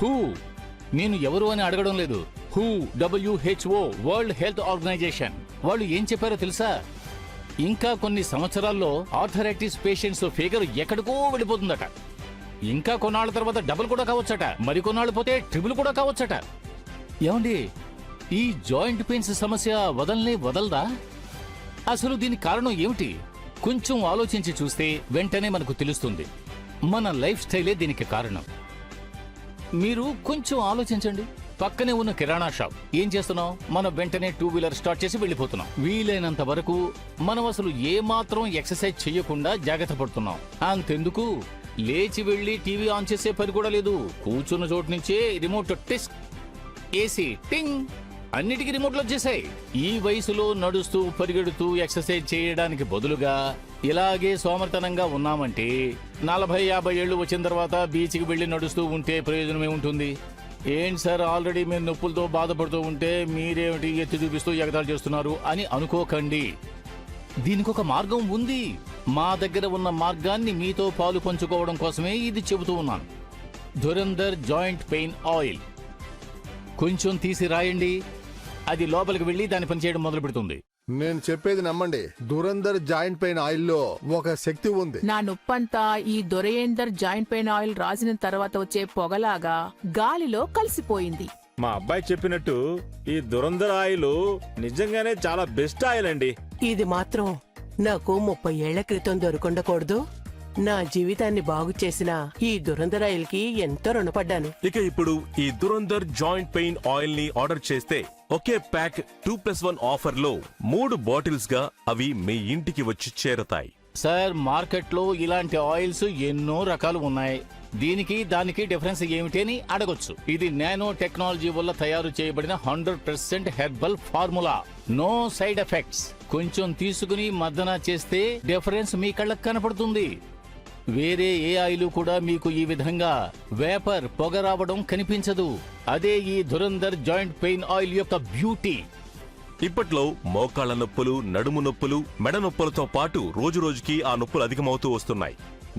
Who నేను ఎవరు అని అడగడం లేదు. Who WHO world health organization వాళ్ళు ఏం చెప్పారో తెలుసా? ఇంకా కొన్ని సంవత్సరాల్లో ఆర్థరైటిస్ పేషెంట్స్ ఫిగర్ ఎక్కడికో వెళ్ళిపోతుందట. ఇంకా కొన్నాళ్ళ తర్వాత డబుల్ కూడా కావచ్చట, మరికొన్నాళ్ళు పోతే ట్రిపుల్ కూడా కావచ్చట. ఏమండి, ఈ జాయింట్ పెయిన్స్ సమస్య వదలదా? అసలు దీనికి కారణం ఏమిటి? కొంచెం ఆలోచించి చూస్తే వెంటనే మనకు తెలుస్తుంది. మన లైఫ్ స్టైలే దీనికి కారణం. మీరు కొంచెం ఆలోచించండి. పక్కనే ఉన్న కిరాణా షాప్ ఏం చేస్తున్నాం? మనం వెంటనే 2 వీలర్ స్టార్ట్ చేసి వెళ్ళిపోతున్నాం. వీలైనంత వరకు మనం అసలు ఏమాత్రం ఎక్సర్సైజ్ చేయకుండా జాగ్రత్త పడుతున్నాం. అంతెందుకు, లేచి వెళ్లి టీవీ ఆన్ చేసే పని కూడా లేదు. కూర్చున్న చోటు నుంచే రిమోట్ టిస్క్, ఏసీ టింగ్, అన్నిటికీ రిమోట్లో వచ్చేసాయి. ఈ వయసులో నడుస్తూ పరిగెడుతూ ఎక్సర్సైజ్ చేయడానికి బదులుగా ఇలాగే సోమర్తనంగా ఉన్నామంటే 40-50 ఏళ్లు వచ్చిన తర్వాత బీచ్కి వెళ్లి నడుస్తూ ఉంటే ప్రయోజనమే ఉంటుంది. ఏంటి సార్, ఆల్రెడీ మీరు నొప్పులతో బాధపడుతూ ఉంటే మీరేమిటి ఎత్తి చూపిస్తూ ఎగతాళి చేస్తున్నారు అని అనుకోకండి. దీనికి ఒక మార్గం ఉంది. మా దగ్గర ఉన్న మార్గాన్ని మీతో పాలు పంచుకోవడం కోసమే ఇది చెబుతూ ఉన్నాను. Dhurandhar joint pain oil. కొంచెం తీసి రాయండి, అది లోపలికి వెళ్లి దాని పని చేయడం మొదలు పెడుతుంది. నేను చెప్పేది నమ్మండి. దురంధర్ జాయింట్ పెయిన్ ఆయిల్ లో ఒక శక్తి ఉంది. నా నొప్పంతా ఈ దొరయేందర్ జాయింట్ పెయిన్ ఆయిల్ రాసిన తర్వాత వచ్చే పొగలాగా గాలిలో కలిసిపోయింది. మా అబ్బాయి చెప్పినట్టు ఈ దురంధర్ ఆయిల్ నిజంగానే చాలా బెస్ట్ ఆయిల్ అండి. ఇది మాత్రం నాకు 30 ఏళ్ల క్రితం దొరకుండకూడదు. నా జీవితాన్ని బాగు చేసిన ఈ దురంధర్ ఆయిల్ కి ఎంతో రుణపడ్డాను. ఇక ఇప్పుడు ఈ దురంధర్ జాయింట్ పెయిన్ ఆయిల్ ని ఆర్డర్ చేస్తే ఒకే ప్యాక్ 2+1 ఆఫర్ లో 3 బాటిల్స్ గా అవి మీ ఇంటికి వచ్చి చేరతాయి. సార్, మార్కెట్లో ఇలాంటి ఆయిల్స్ ఎన్నో రకాలు ఉన్నాయి. దీనికి దానికి డిఫరెన్స్ ఏమిటి అని అడగొచ్చు. ఇది నానో టెక్నాలజీ వల్ల తయారు చేయబడిన 100% herbal formula. No side effects. కొంచెం తీసుకుని మర్దన చేస్తే డిఫరెన్స్ మీ కళ్ళకు కనపడుతుంది. వేరే ఏ ఆయిల్ కూడా మీకు ఈ విధంగా వేపర్ పొగ రావడం కనిపించదు. అదే ఈ ధురంధర్ జాయింట్ పెయిన్ ఆయిల్ యొక్క బ్యూటీ. ఇప్పట్లో మోకాళ్ల నొప్పులు, నడుము నొప్పులు, మెడ నొప్పులతో పాటు రోజురోజుకి ఆ నొప్పులు అధికమవుతూ వస్తున్నాయి.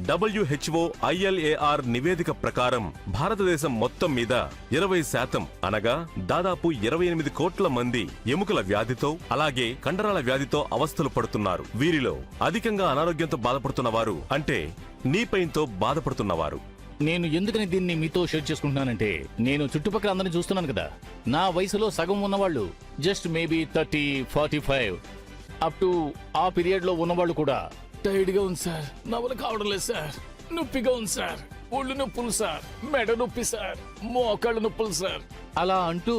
WHO ILAR నివేదిక ప్రకారం భారతదేశం మొత్తం మీద 20% అనగా దాదాపు 28 కోట్ల మంది ఎముకల వ్యాధితో అలాగే కండరాల వ్యాధితో అవస్థలు పడుతున్నారు. వీరిలో అధికంగా అనారోగ్యంతో బాధపడుతున్న వారు అంటే నీ పెయిన్తో బాధపడుతున్నవారు. నేను ఎందుకని దీన్ని మీతో షేర్ చేసుకుంటున్నానంటే, నేను చుట్టుపక్కల అందరిని చూస్తున్నాను కదా. నా వయసులో సగం ఉన్నవాళ్ళు జస్ట్ మేబీ 30-45 అప్ టు ఆ పీరియడ్ లో ఉన్నవాళ్ళు కూడా టైర్డ్ గా ఉంది సార్, నవలు కావడం లేదు సార్, నొప్పిగా ఉంది సార్, ఒళ్ళు నొప్పులు సార్, మెడ నొప్పి సార్, మోకాళ్ళ నొప్పులు సార్, అలా అంటూ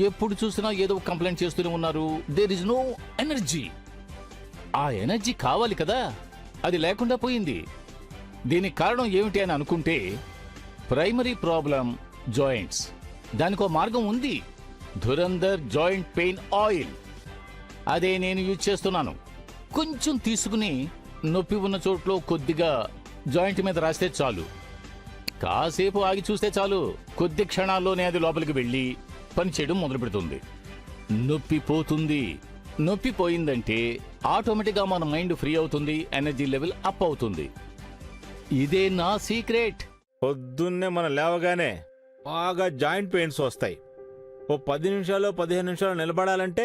ఎప్పుడు చూసినా ఏదో కంప్లైంట్ చేస్తూనే ఉన్నారు. There is no energy. ఆ ఎనర్జీ కావాలి కదా, అది లేకుండా పోయింది. దీనికి కారణం ఏమిటి అని అనుకుంటే, ప్రైమరీ ప్రాబ్లం జాయింట్స్. దానికో మార్గం ఉంది. ధురంధర్ జాయింట్ పెయిన్ ఆయిల్, అదే నేను యూజ్ చేస్తున్నాను. కొంచెం తీసుకుని నొప్పి ఉన్న చోట్లో కొద్దిగా జాయింట్ మీద రాస్తే చాలు. కాసేపు ఆగి చూస్తే చాలు, కొద్ది క్షణాల్లోనే అది లోపలికి వెళ్ళి పనిచేయడం మొదలు పెడుతుంది. నొప్పి పోతుంది. నొప్పి పోయిందంటే ఆటోమేటిక్గా మన మైండ్ ఫ్రీ అవుతుంది, ఎనర్జీ లెవెల్ అప్ అవుతుంది. ఇదే నా సీక్రెట్. పొద్దున్నే మనం లేవగానే బాగా జాయింట్ పెయిన్స్ వస్తాయి. ఓ 10 నిమిషాలు 15 నిమిషాలు నిలబడాలంటే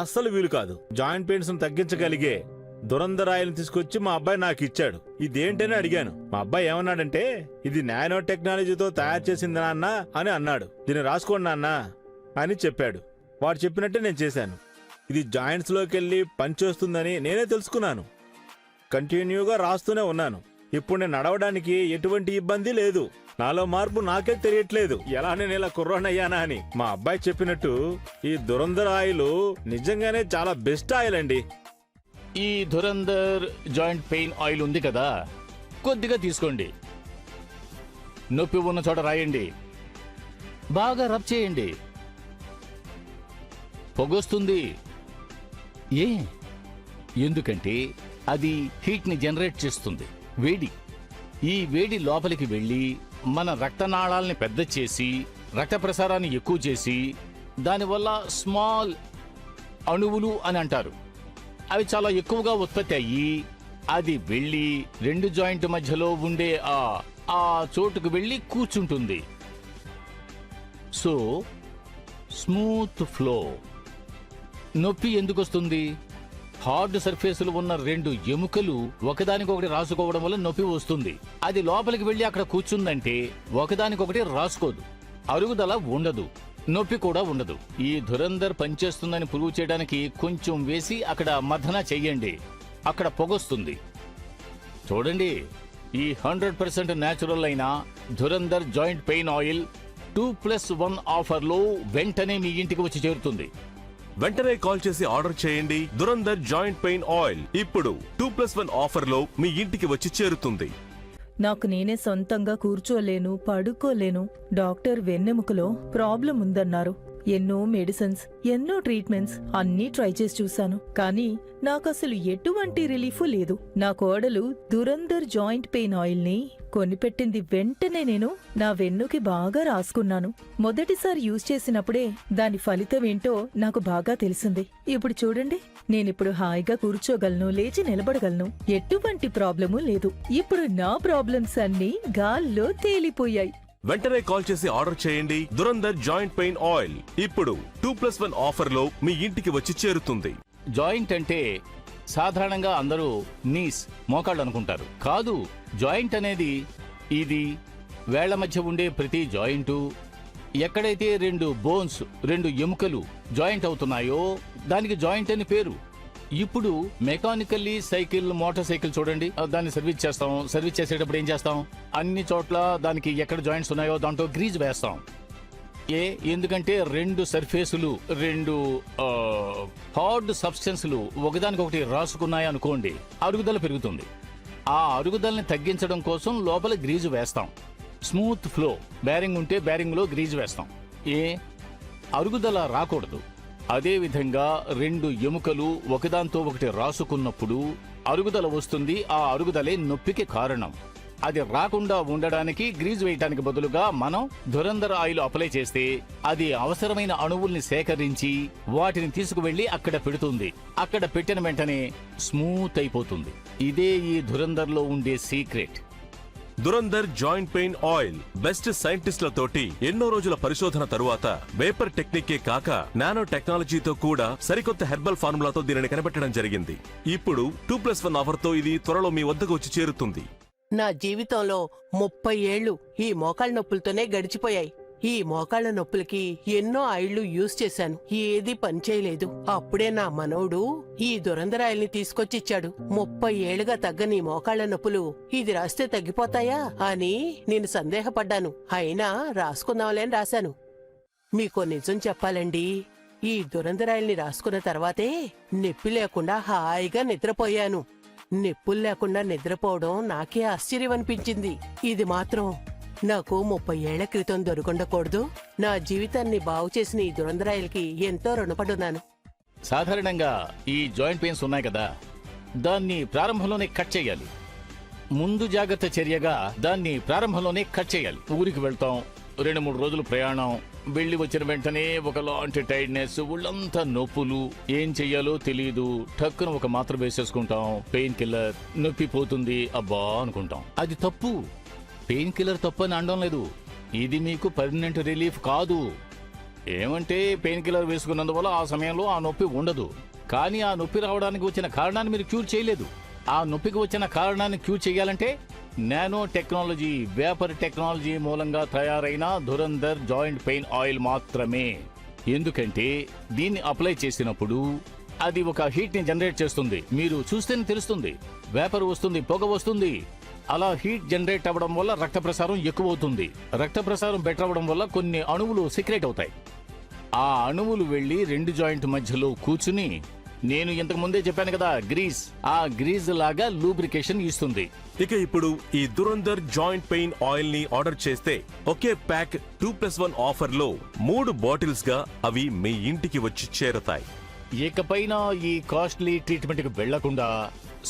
అస్సలు వీలు కాదు. జాయింట్ పెయిన్స్ తగ్గించగలిగే దురంధర్ ఆయిల్ తీసుకొచ్చి మా అబ్బాయి నాకు ఇచ్చాడు. ఇదేంటని అడిగాను. మా అబ్బాయి ఏమన్నాడంటే, ఇది నానో టెక్నాలజీతో తయారు చేసింది నాన్న అని అన్నాడు. దీన్ని రాసుకోండి నాన్న అని చెప్పాడు. వాడు చెప్పినట్టే నేను చేశాను. ఇది జాయింట్స్ లోకి వెళ్ళి పనిచేస్తుందని నేనే తెలుసుకున్నాను. కంటిన్యూగా రాస్తూనే ఉన్నాను. ఇప్పుడు నేను నడవడానికి ఎటువంటి ఇబ్బంది లేదు. నాలో మార్పు నాకే తెలియట్లేదు, ఎలా నేను ఇలా కుర్రోనయ్యానా అని. మా అబ్బాయి చెప్పినట్టు ఈ దురంధర్ ఆయిల్ నిజంగానే చాలా బెస్ట్ ఆయిల్ అండి. ఈ ధురంధర్ జాయింట్ పెయిన్ ఆయిల్ ఉంది కదా, కొద్దిగా తీసుకోండి. నొప్పి ఉన్న చోట రాయండి, బాగా రబ్ చేయండి. పొగొస్తుంది. ఎందుకంటే అది హీట్ ని జనరేట్ చేస్తుంది, వేడి. ఈ వేడి లోపలికి వెళ్ళి మన రక్తనాళాలని పెద్ద చేసి రక్త ప్రసారాన్ని ఎక్కువ చేసి, దానివల్ల స్మాల్ అణువులు అని అంటారు, అవి చాలా ఎక్కువగా ఉత్పత్తి అయ్యి అది వెళ్ళి 2 జాయింట్ మధ్యలో ఉండే ఆ చోటుకు వెళ్ళి కూర్చుంటుంది. So smooth flow. నొప్పి ఎందుకు వస్తుంది? హార్డ్ సర్ఫేసులు ఉన్న రెండు ఎముకలు ఒకదానికొకటి రాసుకోవడం వల్ల నొప్పి వస్తుంది. అది లోపలికి వెళ్ళి అక్కడ కూర్చుందంటే ఒకదానికొకటి రాసుకోదు, అరుగుదల ఉండదు, నొప్పి కూడా ఉండదు. ఈ ధురంధర్ పనిచేస్తుందని ప్రూవ్ చేయడానికి కొంచెం వేసి అక్కడ మథన చెయ్యండి, అక్కడ పొగొస్తుంది. చూడండి, ఈ 100% న్యాచురల్ అయిన ధురంధర్ జాయింట్ పెయిన్ ఆయిల్ 2+1 ఆఫర్లో వెంటనే మీ ఇంటికి వచ్చి చేరుతుంది. వెంటనే కాల్ చేసి ఆర్డర్ చేయండి. దురంధర్ జాయింట్ పెయిన్ ఆయిల్ ఇప్పుడు 2+1 ఆఫర్లో మీ ఇంటికి వచ్చి చేరుతుంది. నాకు నేనే సొంతంగా కూర్చోలేను, పడుకోలేను. డాక్టర్ వెన్నెముకలో ప్రాబ్లం ఉందన్నారు. ఎన్నో మెడిసిన్స్, ఎన్నో ట్రీట్మెంట్స్ అన్నీ ట్రై చేసి చూశాను. కానీ నాకసలు ఎటువంటి రిలీఫ్ లేదు. నా కోడలు దురంధర్ జాయింట్ పెయిన్ ఆయిల్ ని కొనిపెట్టింది. వెంటనే నేను నా వెన్నుకి బాగా రాసుకున్నాను. మొదటిసారి యూజ్ చేసినప్పుడే దాని ఫలితం ఏంటో నాకు బాగా తెలిసింది. ఇప్పుడు చూడండి, నేనిప్పుడు హాయిగా కూర్చోగలను, లేచి నిలబడగలను. ఎటువంటి ప్రాబ్లము లేదు. ఇప్పుడు నా ప్రాబ్లమ్స్ అన్నీ గాల్లో తేలిపోయాయి. వెంటనే కాల్ చేసి ఆర్డర్ చేయండి. దురంధర్ జాయింట్ పెయిన్ ఆయిల్ ఇప్పుడు 2+1 ఆఫర్లో మీ ఇంటికి వచ్చి చేరుతుంది. జాయింట్ అంటే సాధారణంగా అందరూ నీస్, మోకాళ్ళు అనుకుంటారు. కాదు, జాయింట్ అనేది ఇది వేళ్ల మధ్య ఉండే ప్రతి జాయింటు. ఎక్కడైతే రెండు బోన్స్, రెండు ఎముకలు జాయింట్ అవుతున్నాయో దానికి జాయింట్ అని పేరు. ఇప్పుడు మెకానికల్లీ సైకిల్, మోటార్ సైకిల్ చూడండి, దాన్ని సర్వీస్ చేస్తాం. సర్వీస్ చేసేటప్పుడు ఏం చేస్తాం? అన్ని చోట్ల దానికి ఎక్కడ జాయింట్స్ ఉన్నాయో దాంట్లో గ్రీజ్ వేస్తాం. ఎందుకంటే రెండు సర్ఫేసులు, రెండు హార్డ్ సబ్స్టెన్స్లు ఒకదానికొకటి రాసుకున్నాయి అనుకోండి, అరుగుదల పెరుగుతుంది. ఆ అరుగుదలని తగ్గించడం కోసం లోపల గ్రీజు వేస్తాం. స్మూత్ ఫ్లో, బేరింగ్ ఉంటే బేరింగ్ లో గ్రీజు వేస్తాం. అరుగుదల రాకూడదు. అదేవిధంగా రెండు ఎముకలు ఒకదాంతో ఒకటి రాసుకున్నప్పుడు అరుగుదల వస్తుంది. ఆ అరుగుదలే నొప్పికి కారణం. అది రాకుండా ఉండడానికి గ్రీజ్ వేయటానికి బదులుగా మనం ధురంధర్ ఆయిల్ అప్లై చేస్తే అది అవసరమైన అణువుల్ని సేకరించి వాటిని తీసుకువెళ్లి అక్కడ పెడుతుంది. అక్కడ పెట్టిన వెంటనే స్మూత్ అయిపోతుంది. ఇదే ఈ ధురంధర్లో ఉండే secret. Durandhar joint pain oil best సైంటిస్టులతోటి ఎన్నో రోజుల పరిశోధన తరువాత వేపర్ టెక్నికే కాక నానో టెక్నాలజీతో కూడా సరికొత్త హెర్బల్ ఫార్ములాతో దీనిని కనిపెట్టడం జరిగింది. ఇప్పుడు 2+1 ఆఫర్తో ఇది త్వరలో మీ వద్దకు వచ్చి చేరుతుంది. నా జీవితంలో 30 ఏళ్లు ఈ మోకాళ్ళ నొప్పులతోనే గడిచిపోయాయి. ఈ మోకాళ్ళ నొప్పులకి ఎన్నో ఆయిళ్లు యూజ్ చేశాను, ఏది పనిచేయలేదు. అప్పుడే నా మనవడు ఈ దురంధర్ ఆయిల్ ని తీసుకొచ్చిచ్చాడు. 30 ఏళ్లుగా తగ్గని మోకాళ్ళ నొప్పులు ఇది రాస్తే తగ్గిపోతాయా అని నేను సందేహపడ్డాను. అయినా రాసుకుందాంలే అని రాశాను. మీకో నిజం చెప్పాలండి, ఈ దురంధర్ ఆయిల్ ని రాసుకున్న తర్వాతే నొప్పి లేకుండా హాయిగా నిద్రపోయాను. నొప్పులు లేకుండా నిద్రపోవడం నాకే ఆశ్చర్యం అనిపించింది. ఇది మాత్రం నాకు 30 ఏళ్ల క్రితం దొరకుండకూడదు. నా జీవితాన్ని బాగు చేసిన ఈ దురంధర్ ఆయిల్ కి ఎంతో రుణపడున్నాను. సాధారణంగా ఈ జాయింట్ పెయిన్స్ ఉన్నాయి కదా, దాన్ని ప్రారంభంలోనే కట్ చేయాలి. ముందు జాగ్రత్త చర్యగా దాన్ని ప్రారంభంలోనే కట్ చేయాలి. ఊరికి వెళ్తాం, 2-3 రోజులు ప్రయాణం, వెళ్లి వచ్చిన వెంటనే ఒకలాంటి టైర్డ్నెస్, ఒళ్ళంతా నొప్పులు, ఏం చెయ్యాలో తెలియదు. టక్కున ఒక మాత్ర వేసేసుకుంటాం, పెయిన్ కిల్లర్, నొప్పి పోతుంది అబ్బా అనుకుంటాం. అది తప్పు. పెయిన్ కిల్లర్ తప్పు అని అనడం లేదు. ఇది మీకు పర్మనెంట్ రిలీఫ్ కాదు. ఏమంటే పెయిన్ కిల్లర్ వేసుకున్నందువల్ల ఆ సమయంలో ఆ నొప్పి ఉండదు. కానీ ఆ నొప్పి రావడానికి వచ్చిన కారణాన్ని మీరు క్యూర్ చేయలేదు. ఆ నొప్పికి వచ్చిన కారణాన్ని క్యూర్ చేయాలంటే నానో టెక్నాలజీ, వేపర్ టెక్నాలజీ మూలంగా తయారైన దురంధర్ జాయింట్ పెయిన్ ఆయిల్ మాత్రమే. ఎందుకంటే దీన్ని అప్లై చేసినప్పుడు అది ఒక హీట్ ని జనరేట్ చేస్తుంది. మీరు చూస్తేనే తెలుస్తుంది. వేపర్ వస్తుంది, పొగ వస్తుంది. అలా హీట్ జనరేట్ అవ్వడం వల్ల రక్త ప్రసారం ఎక్కువ అవుతుంది. రక్త ప్రసారం బెటర్ అవ్వడం వల్ల కొన్ని అణువులు సీక్రెట్ అవుతాయి. ఆ అణువులు వెళ్లి రెండు జాయింట్ మధ్యలో కూర్చుని, నేను ఇంతకు ముందే చెప్పాను కదా, గ్రీజ్, ఆ గ్రీజ్ లాగా లూబ్రికేషన్ ఇస్తుంది. ఇక ఇప్పుడు ఈ దురంధర్ జాయింట్ పెయిన్ ఆయిల్ ని ఆర్డర్ చేస్తే ఒకే ప్యాక్ 2+1 ఆఫర్లో 3 బాటిల్స్ గా అవి మీ ఇంటికి వచ్చి చేరతాయి. ఇకపైన ఈ కాస్ట్లీ ట్రీట్మెంట్ కి వెళ్లకుండా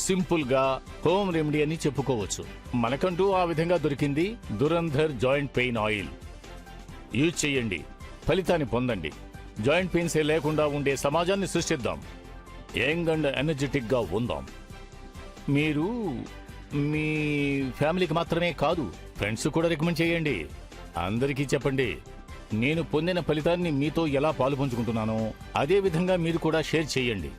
సింపుల్ గా హోమ్ రెమెడీ అని చెప్పుకోవచ్చు. మనకంటూ ఆ విధంగా దొరికింది Dhurandhar joint pain oil. Use చేయండి, ఫలితాన్ని పొందండి. జాయింట్ పెయిన్స్ లేకుండా ఉండే సమాజాన్ని సృష్టిద్దాం. యంగ్ అండ్ ఎనర్జెటిక్ గా ఉందాం. మీరు మీ ఫ్యామిలీకి మాత్రమే కాదు, ఫ్రెండ్స్ కూడా రికమెండ్ చేయండి. అందరికీ చెప్పండి. నేను పొందిన ఫలితాన్ని మీతో ఎలా పాలుపంచుకుంటున్నానో అదే విధంగా మీరు కూడా షేర్ చేయండి.